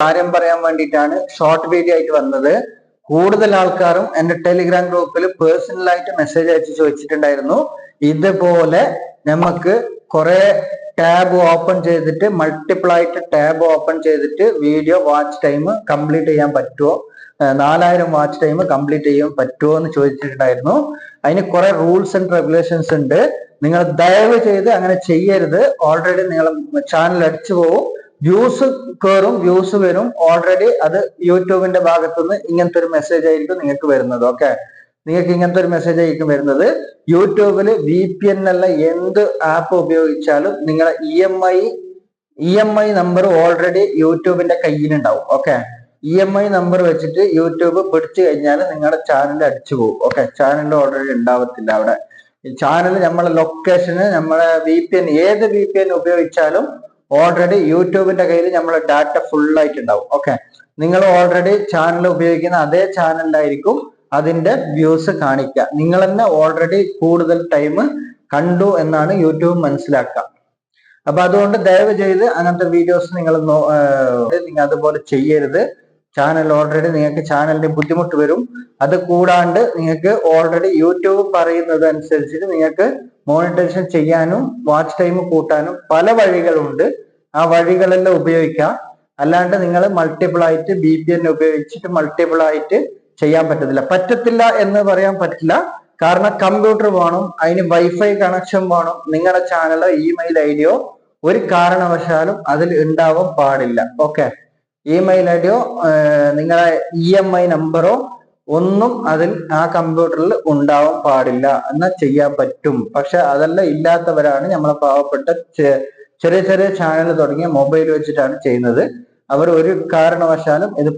കാര്യം പറയാൻ വേണ്ടിയിട്ടാണ് ഷോർട്ട് വീഡിയോ ആയിട്ട് വന്നത്. കൂടുതൽ ആൾക്കാരും എന്റെ ടെലിഗ്രാം ഗ്രൂപ്പിൽ പേഴ്സണലായിട്ട് മെസ്സേജ് അയച്ച് ചോദിച്ചിട്ടുണ്ടായിരുന്നു. ഇതുപോലെ നമുക്ക് കുറെ ടാബ് ഓപ്പൺ ചെയ്തിട്ട് മൾട്ടിപ്പിൾ ആയിട്ട് ടാബ് ഓപ്പൺ ചെയ്തിട്ട് വീഡിയോ വാച്ച് ടൈം കംപ്ലീറ്റ് ചെയ്യാൻ പറ്റുമോ, 4000 വാച്ച് ടൈം കംപ്ലീറ്റ് ചെയ്യാൻ പറ്റുമോ എന്ന് ചോദിച്ചിട്ടുണ്ടായിരുന്നു. അതിന് കുറെ റൂൾസ് ആൻഡ് റെഗുലേഷൻസ് ഉണ്ട്. നിങ്ങൾ ദയവ് ചെയ്ത് അങ്ങനെ ചെയ്യരുത്. ഓൾറെഡി നിങ്ങൾ ചാനൽ അടിച്ചു പോകും, വ്യൂസ് കയറും, വ്യൂസ് വരും. ഓൾറെഡി അത് യൂട്യൂബിന്റെ ഭാഗത്തുനിന്ന് ഇങ്ങനത്തെ ഒരു മെസ്സേജ് ആയിരിക്കും നിങ്ങൾക്ക് വരുന്നത്. ഓക്കെ, നിങ്ങൾക്ക് ഇങ്ങനത്തെ ഒരു മെസ്സേജ് ആയിരിക്കും വരുന്നത്. യൂട്യൂബിൽ VPN അല്ല എന്ത് ആപ്പ് ഉപയോഗിച്ചാലും നിങ്ങളെ EMI നമ്പർ ഓൾറെഡി യൂട്യൂബിന്റെ കയ്യിലുണ്ടാവും. ഓക്കെ, EMI നമ്പർ വെച്ചിട്ട് യൂട്യൂബ് പിടിച്ചു കഴിഞ്ഞാൽ നിങ്ങളുടെ ചാനൽ അടിച്ചു പോകും. ഓക്കെ, ചാനൽ ഓൾറെഡി ഉണ്ടാവത്തില്ല അവിടെ. ചാനൽ നമ്മളെ ലൊക്കേഷന് നമ്മളെ VPN ഏത് VPN ഉപയോഗിച്ചാലും ഓൾറെഡി യൂട്യൂബിന്റെ കയ്യിൽ നമ്മളെ ഡാറ്റ ഫുൾ ആയിട്ടുണ്ടാവും. ഓക്കെ, നിങ്ങൾ ഓൾറെഡി ചാനൽ ഉപയോഗിക്കുന്ന അതേ ചാനലിലായിരിക്കും അതിന്റെ വ്യൂസ് കാണിക്കുക. നിങ്ങൾ തന്നെ ഓൾറെഡി കൂടുതൽ ടൈം കണ്ടു എന്നാണ് യൂട്യൂബ് മനസ്സിലാക്കുക. അപ്പൊ അതുകൊണ്ട് ദയവ് ചെയ്ത് അങ്ങനത്തെ വീഡിയോസ് നിങ്ങൾ അതുപോലെ ചെയ്യരുത്. ചാനൽ ഓൾറെഡി നിങ്ങൾക്ക് ചാനലിന് ബുദ്ധിമുട്ട് വരും. അത് കൂടാണ്ട് നിങ്ങൾക്ക് ഓൾറെഡി യൂട്യൂബ് പറയുന്നത് അനുസരിച്ചിട്ട് നിങ്ങൾക്ക് മോണിറ്റൈസേഷൻ ചെയ്യാനും വാച്ച് ടൈം കൂട്ടാനും പല വഴികളുണ്ട്. ആ വഴികളെല്ലാം ഉപയോഗിക്കാം. അല്ലാണ്ട് നിങ്ങൾ മൾട്ടിപ്പിൾ ആയിട്ട് VPN ഉപയോഗിച്ചിട്ട് മൾട്ടിപ്പിൾ ആയിട്ട് ചെയ്യാൻ പറ്റത്തില്ല എന്ന് പറയാൻ പറ്റില്ല. കാരണം കമ്പ്യൂട്ടർ വേണം, അതിന് വൈഫൈ കണക്ഷൻ വേണം. നിങ്ങളുടെ ചാനലോ ഇമെയിൽ ഐഡിയോ ഒരു കാരണവശാലും അതിൽ ഉണ്ടാവാൻ പാടില്ല. ഓക്കെ, ഇമെയിൽ ഐഡിയോ നിങ്ങളെ EMI നമ്പറോ ഒന്നും അതിൽ ആ കമ്പ്യൂട്ടറിൽ ഉണ്ടാവാൻ പാടില്ല. എന്നാൽ ചെയ്യാൻ പറ്റും. പക്ഷെ അതെല്ലാം ഇല്ലാത്തവരാണ് നമ്മളെ പാവപ്പെട്ട ചെറിയ ചെറിയ ചാനൽ തുടങ്ങിയ മൊബൈൽ വെച്ചിട്ടാണ് ചെയ്യുന്നത്. അവർ ഒരു കാരണവശാലും ഇത്